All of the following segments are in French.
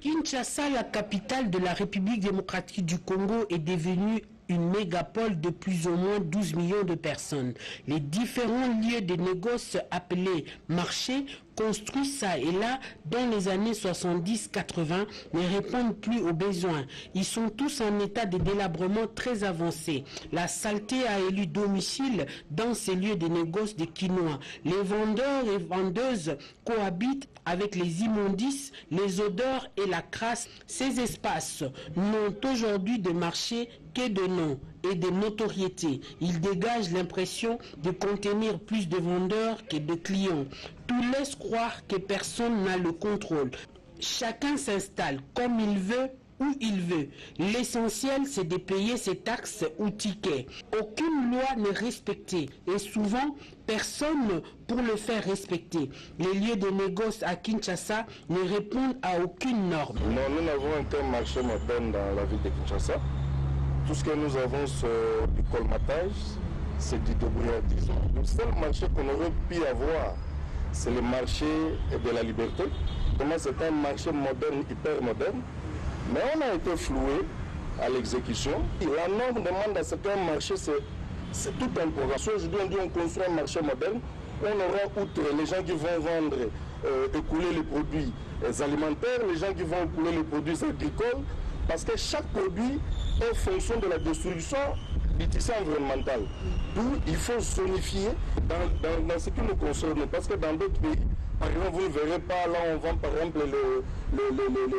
Kinshasa, la capitale de la République démocratique du Congo, est devenue une mégapole de plus ou moins 12 millions de personnes. Les différents lieux de négoce appelés marchés, construits ça et là dans les années 70-80, ne répondent plus aux besoins. Ils sont tous en état de délabrement très avancé. La saleté a élu domicile dans ces lieux de négoce de quinoa. Les vendeurs et vendeuses cohabitent avec les immondices, les odeurs et la crasse. Ces espaces n'ont aujourd'hui de marché que de nom et de notoriété. Ils dégagent l'impression de contenir plus de vendeurs que de clients. Tout laisse croire que personne n'a le contrôle. Chacun s'installe comme il veut, où il veut. L'essentiel, c'est de payer ses taxes ou tickets. Aucune loi n'est respectée et souvent, personne pour le faire respecter. Les lieux de négoce à Kinshasa ne répondent à aucune norme. Non, nous n'avons aucun marché moderne dans la ville de Kinshasa. Tout ce que nous avons, c'est du colmatage, c'est du débrouillardisme. Le seul marché qu'on aurait pu avoir, c'est le marché de la liberté. Comment c'est un marché moderne, hyper moderne. Mais on a été floué à l'exécution. La norme demande à ce qu'un marché, c'est tout un programme. Aujourd'hui, on dit on construit un marché moderne. On aura outre les gens qui vont vendre, écouler les produits alimentaires, les gens qui vont écouler les produits agricoles, parce que chaque produit est en fonction de la destruction du tissu environnemental. D'où il faut zonifier dans ce qui nous concerne, parce que dans d'autres pays, par exemple, vous ne verrez pas, là on vend par exemple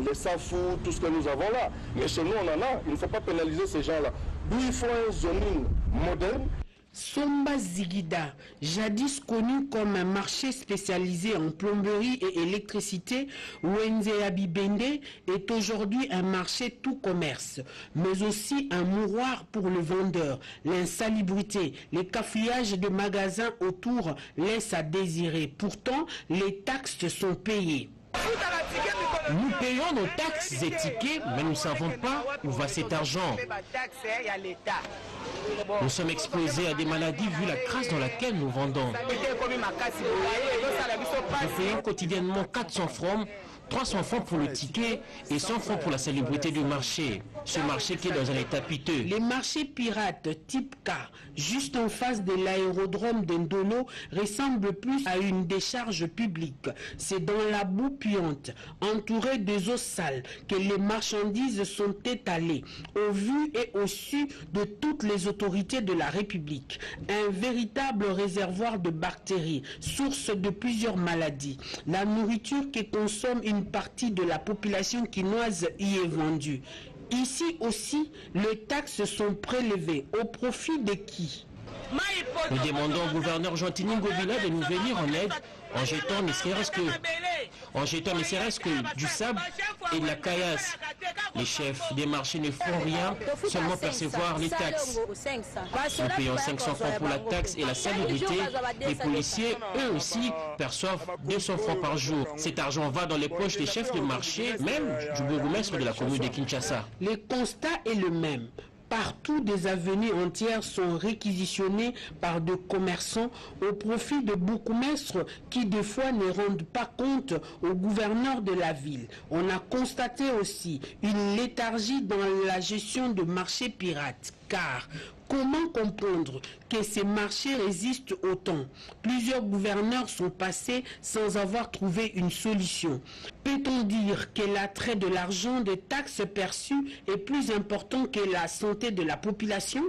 les safou, tout ce que nous avons là. Mais chez nous on en a, il ne faut pas pénaliser ces gens-là. D'où il faut un zoning moderne. Somba Zigida, jadis connu comme un marché spécialisé en plomberie et électricité, Wenze Abibende est aujourd'hui un marché tout commerce, mais aussi un mouroir pour le vendeur. L'insalubrité, les cafouillages de magasins autour laissent à désirer. Pourtant, les taxes sont payées. Nous payons nos taxes et tickets, mais nous ne savons pas où va cet argent. Nous sommes exposés à des maladies vu la crasse dans laquelle nous vendons. Nous payons quotidiennement 400 francs, 300 francs pour le ticket et 100 francs pour la salubrité du marché. Ce marché qui est dans un état piteux. Les marchés pirates type K, juste en face de l'aérodrome d'Indolo, ressemblent plus à une décharge publique. C'est dans la boue puante, entourée de eaux sales, que les marchandises sont étalées, au vu et au su de toutes les autorités de la République. Un véritable réservoir de bactéries, source de plusieurs maladies. La nourriture que consomme une partie de la population quinoise y est vendue. Ici aussi, les taxes sont prélevées au profit de qui? Nous demandons au gouverneur Gentini Govila de nous venir en aide en jetant ne serait-ce que du sable et de la caillasse. Les chefs des marchés ne font rien, seulement percevoir les taxes. Nous payons 500 francs pour la taxe et la salubrité. Les policiers, eux aussi, perçoivent 200 francs par jour. Cet argent va dans les poches des chefs de marché, même du bourgmestre de la commune de Kinshasa. Le constat est le même. Partout, des avenues entières sont réquisitionnées par des commerçants au profit de bourgmestres qui, des fois, ne rendent pas compte au gouverneur de la ville. On a constaté aussi une léthargie dans la gestion de marchés pirates. Car comment comprendre que ces marchés résistent autant? Plusieurs gouverneurs sont passés sans avoir trouvé une solution. Peut-on dire que l'attrait de l'argent des taxes perçues est plus important que la santé de la population?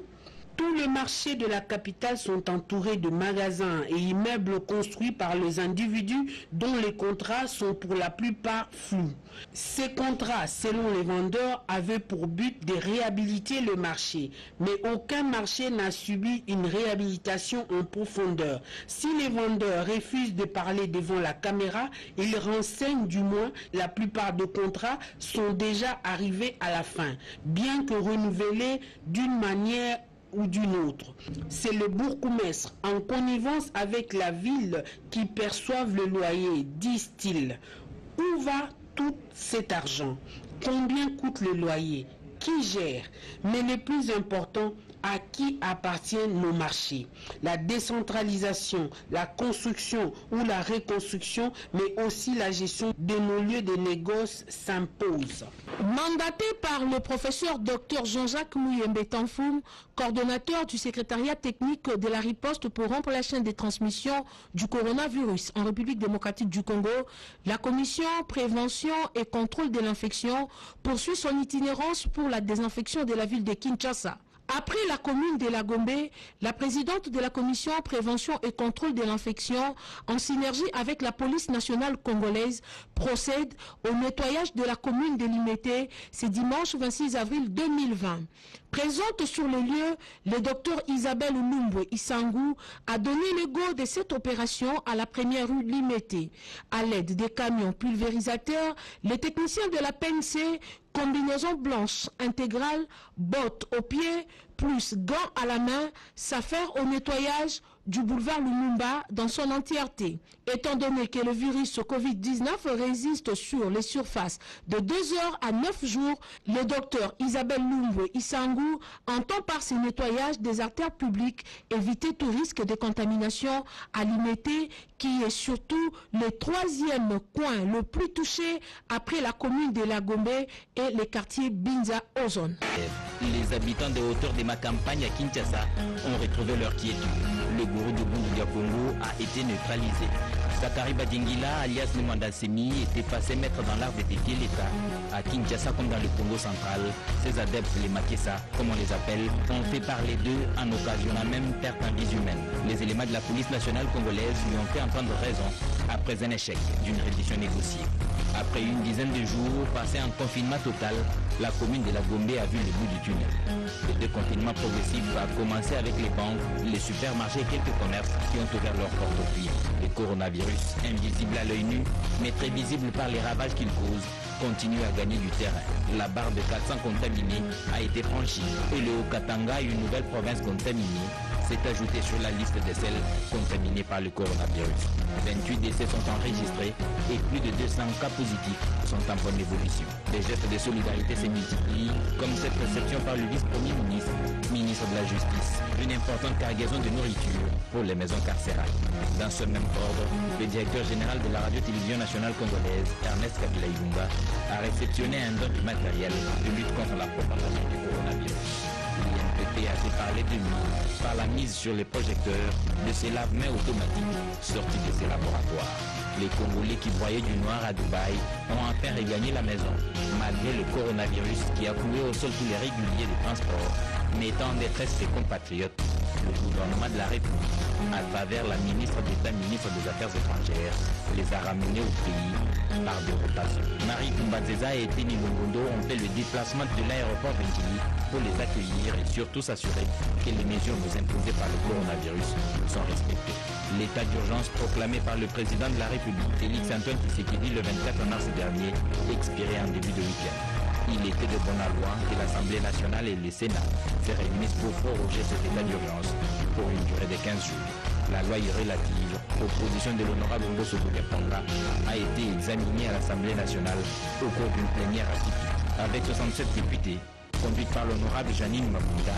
Tous les marchés de la capitale sont entourés de magasins et immeubles construits par les individus dont les contrats sont pour la plupart flous. Ces contrats, selon les vendeurs, avaient pour but de réhabiliter le marché. Mais aucun marché n'a subi une réhabilitation en profondeur. Si les vendeurs refusent de parler devant la caméra, ils renseignent du moins la plupart des contrats sont déjà arrivés à la fin, bien que renouvelés d'une manière ou d'une autre. C'est le bourgmestre, en connivence avec la ville, qui perçoivent le loyer, disent-ils. Où va tout cet argent? Combien coûte le loyer? Qui gère? Mais le plus important, à qui appartiennent nos marchés. La décentralisation, la construction ou la reconstruction, mais aussi la gestion de nos lieux de négoce s'impose. Mandaté par le professeur Dr Jean-Jacques Mouyembe Tanfoum, coordonnateur du secrétariat technique de la riposte pour rompre la chaîne de transmission du coronavirus en République démocratique du Congo, la commission prévention et contrôle de l'infection poursuit son itinérance pour la désinfection de la ville de Kinshasa. Après la commune de la Gombe, la présidente de la commission prévention et contrôle de l'infection, en synergie avec la police nationale congolaise, procède au nettoyage de la commune de Limete ce dimanche 26 avril 2020. Présente sur le lieu, le docteur Isabelle Lumbwe Isangou a donné le go de cette opération à la première rue Limete. À l'aide des camions pulvérisateurs, les techniciens de la PNC, combinaison blanche intégrale, bottes aux pieds, plus gants à la main, s'affairent au nettoyage du boulevard Lumumba dans son entièreté. Étant donné que le virus Covid-19 résiste sur les surfaces de 2 heures à 9 jours, le docteur Isabelle Lumbwe Isangou entend par ce nettoyage des artères publiques éviter tout risque de contamination à Limete, qui est surtout le 3e coin le plus touché après la commune de la Gombe et les quartiers Binza Ozone. Les habitants des hauteurs de ma campagne à Kinshasa ont retrouvé leur quiétude. Le gourou de Bundu Congo a été neutralisé. Zakari Badingila, alias Nimanda Semi, était passé maître dans l'art de défier l'État. À Kinshasa comme dans le Congo central, ces adeptes, les Makessa, comme on les appelle, ont fait parler d'eux en occasionnant même perte en vie humaine. Les éléments de la police nationale congolaise lui ont fait entendre raison après un échec d'une reddition négociée. Après une dizaine de jours passés en confinement total, la commune de la Gombe a vu le bout du tunnel. Le déconfinement progressif a commencé avec les banques, les supermarchés et quelques commerces qui ont ouvert leurs portes aux clients. Le coronavirus, invisible à l'œil nu, mais très visible par les ravages qu'il cause, continue à gagner du terrain. La barre de 400 contaminés a été franchie et le Haut-Katanga, une nouvelle province contaminée, s'est ajouté sur la liste de celles contaminées par le coronavirus. 28 décès sont enregistrés et plus de 200 cas positifs sont en bonne évolution. Les gestes de solidarité se multiplient, comme cette réception par le vice-premier ministre, ministre de la Justice, une importante cargaison de nourriture pour les maisons carcérales. Dans ce même ordre, le directeur général de la radio-télévision nationale congolaise, Ernest Kabila Ilunga, a réceptionné un don du matériel de lutte contre la propagation du coronavirus. L'INPP a fait parler de lui par la mise sur les projecteurs de ces lave-mains automatiques sortis de ces laboratoires. Les Congolais qui broyaient du noir à Dubaï ont enfin regagné la maison, malgré le coronavirus qui a coulé au sol tous les réguliers de transport, mettant en détresse ses compatriotes. Le gouvernement de la République, à travers la ministre d'État, ministre des Affaires étrangères, les a ramenés au pays par des rotations. Marie Kumbazeza et Teni Longondo ont fait le déplacement de l'aéroport Ventili pour les accueillir et surtout s'assurer que les mesures imposées par le coronavirus sont respectées. L'état d'urgence proclamé par le président de la République, Félix Antoine Tshisekedi, le 24 mars dernier, expiré en début de week-end. Il était de bonne loi que l'Assemblée nationale et le Sénat se réunissent pour proroger cet état d'urgence pour une durée de 15 jours. La loi relative aux positions de l'honorable Ngosso Bougaponga a été examinée à l'Assemblée nationale au cours d'une plénière atypique, avec 67 députés, conduite par l'honorable Janine Mabunda,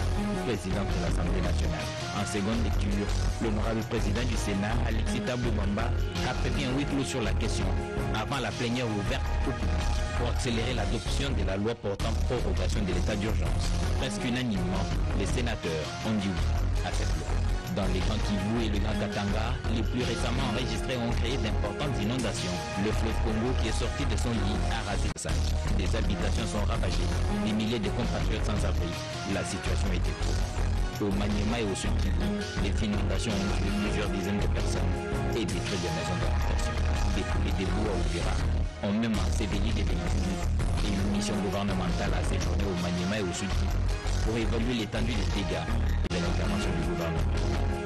présidente de l'Assemblée nationale. En seconde lecture, l'honorable président du Sénat, Alexis Thabo Mbamba, a prévu un huis clos sur la question avant la plénière ouverte au public pour accélérer l'adoption de la loi portant prorogation de l'état d'urgence. Presque unanimement, les sénateurs ont dit oui à cette loi. Dans les Grands Kivu et le Grand Katanga, les plus récemment enregistrés ont créé d'importantes inondations. Le fleuve Congo qui est sorti de son lit a rasé le sable. Des habitations sont ravagées, des milliers de compatriotes sans abri. La situation est éprouvante. Au Maniema et au Sud Kivu, les inondations ont tué plusieurs dizaines de personnes et détruit des maisons d'habitation. Des coulées d'éboues à Ouvira ont même enseveli des véhicules et une mission gouvernementale a séjourné au Maniema et au Sud Kivu pour évaluer l'étendue des dégâts de l'intervention du gouvernement.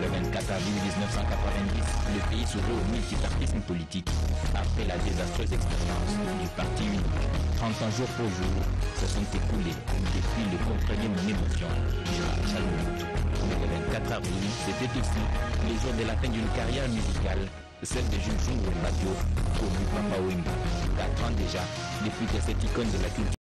Le 24 avril 1990, le pays s'ouvrait au multipartisme politique après la désastreuse expérience du parti unique. 30 jours pour jour se sont écoulés depuis le premier émotion du maréchal Mobutu. Le 24 avril, c'était aussi les jours de la fin d'une carrière musicale, celle de Jules Jungo Mbadio, connu Papa Wemba. 4 ans déjà, depuis que cette icône de la culture